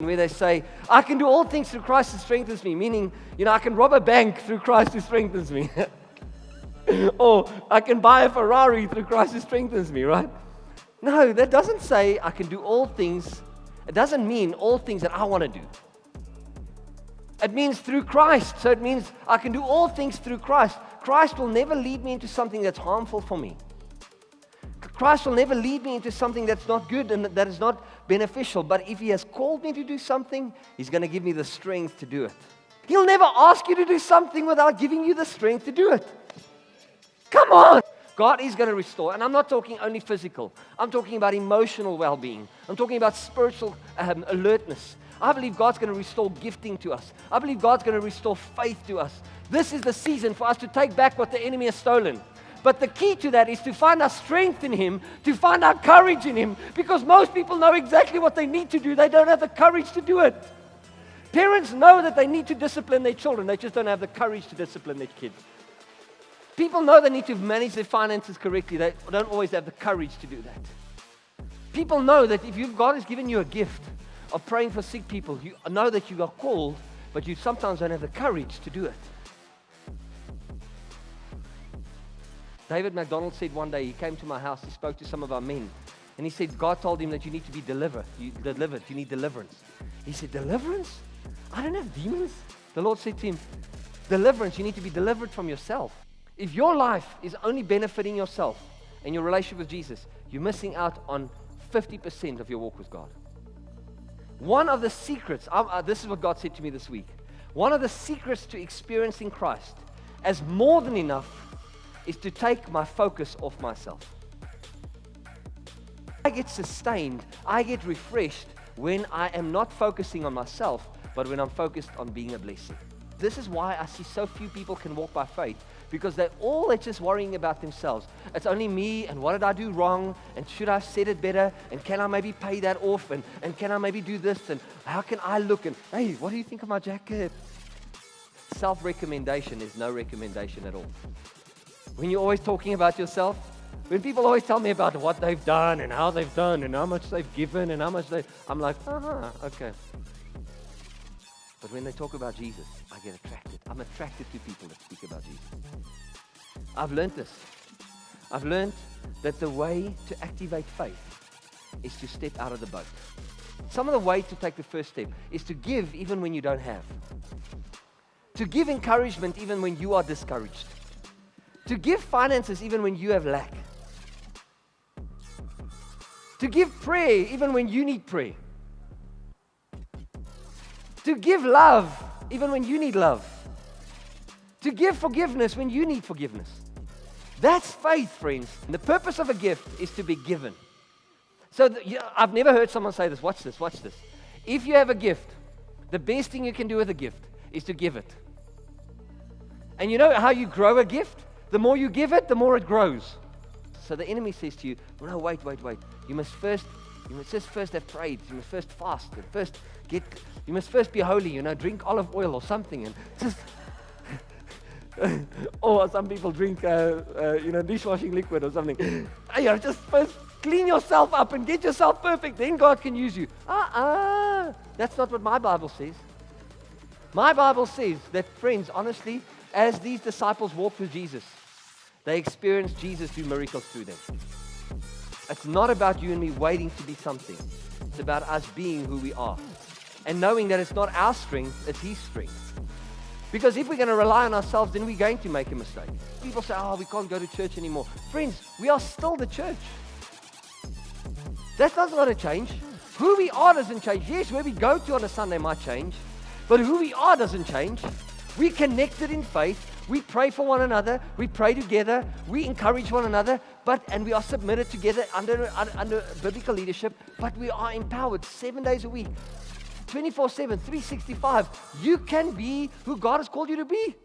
where they say, I can do all things through Christ who strengthens me, meaning, I can rob a bank through Christ who strengthens me. Or I can buy a Ferrari through Christ who strengthens me, right? No, that doesn't say I can do all things. It doesn't mean all things that I want to do. It means through Christ. So it means I can do all things through Christ. Christ will never lead me into something that's harmful for me. Christ will never lead me into something that's not good and that is not beneficial. But if He has called me to do something, He's going to give me the strength to do it. He'll never ask you to do something without giving you the strength to do it. Come on! God is going to restore. And I'm not talking only physical. I'm talking about emotional well-being. I'm talking about spiritual alertness. I believe God's going to restore gifting to us. I believe God's going to restore faith to us. This is the season for us to take back what the enemy has stolen. But the key to that is to find our strength in Him, to find our courage in Him, because most people know exactly what they need to do. They don't have the courage to do it. Parents know that they need to discipline their children. They just don't have the courage to discipline their kids. People know they need to manage their finances correctly. They don't always have the courage to do that. People know that if God has given you a gift of praying for sick people, you know that you are called, but you sometimes don't have the courage to do it. David McDonald said one day, he came to my house, he spoke to some of our men, and he said, God told him that you need to be delivered. You need deliverance. He said, deliverance? I don't have demons. The Lord said to him, deliverance, you need to be delivered from yourself. If your life is only benefiting yourself and your relationship with Jesus, you're missing out on 50% of your walk with God. One of the secrets, this is what God said to me this week, one of the secrets to experiencing Christ as more than enough is to take my focus off myself. I get sustained, I get refreshed when I am not focusing on myself, but when I'm focused on being a blessing. This is why I see so few people can walk by faith, because they're just worrying about themselves. It's only me, and what did I do wrong, and should I have said it better, and can I maybe pay that off, and can I maybe do this, and how can I look, and hey, what do you think of my jacket? Self-recommendation is no recommendation at all. When you're always talking about yourself, when people always tell me about what they've done, and how they've done, and how much they've given, and how much I'm like, okay. But when they talk about Jesus, I get attracted. I'm attracted to people that speak about Jesus. I've learned this. I've learned that the way to activate faith is to step out of the boat. Some of the way to take the first step is to give even when you don't have. To give encouragement even when you are discouraged. To give finances even when you have lack. To give prayer even when you need prayer. To give love even when you need love. To give forgiveness when you need forgiveness. That's faith, friends. And the purpose of a gift is to be given. So I've never heard someone say this. Watch this, watch this. If you have a gift, the best thing you can do with a gift is to give it. And you know how you grow a gift? The more you give it, the more it grows. So the enemy says to you, no, wait. You must just first have prayed. You must first fast. And you must first be holy, drink olive oil or something. And just, or some people drink, dishwashing liquid or something. Just first clean yourself up and get yourself perfect. Then God can use you. That's not what my Bible says. My Bible says that, friends, honestly, as these disciples walked with Jesus, they experienced Jesus do miracles through them. It's not about you and me waiting to be something. It's about us being who we are. And knowing that it's not our strength, it's His strength. Because if we're going to rely on ourselves, then we're going to make a mistake. People say, we can't go to church anymore. Friends, we are still the church. That's not going to change. Who we are doesn't change. Yes, where we go to on a Sunday might change. But who we are doesn't change. We're connected in faith. We pray for one another. We pray together. We encourage one another. And we are submitted together under biblical leadership. But we are empowered 7 days a week, 24/7, 365. You can be who God has called you to be.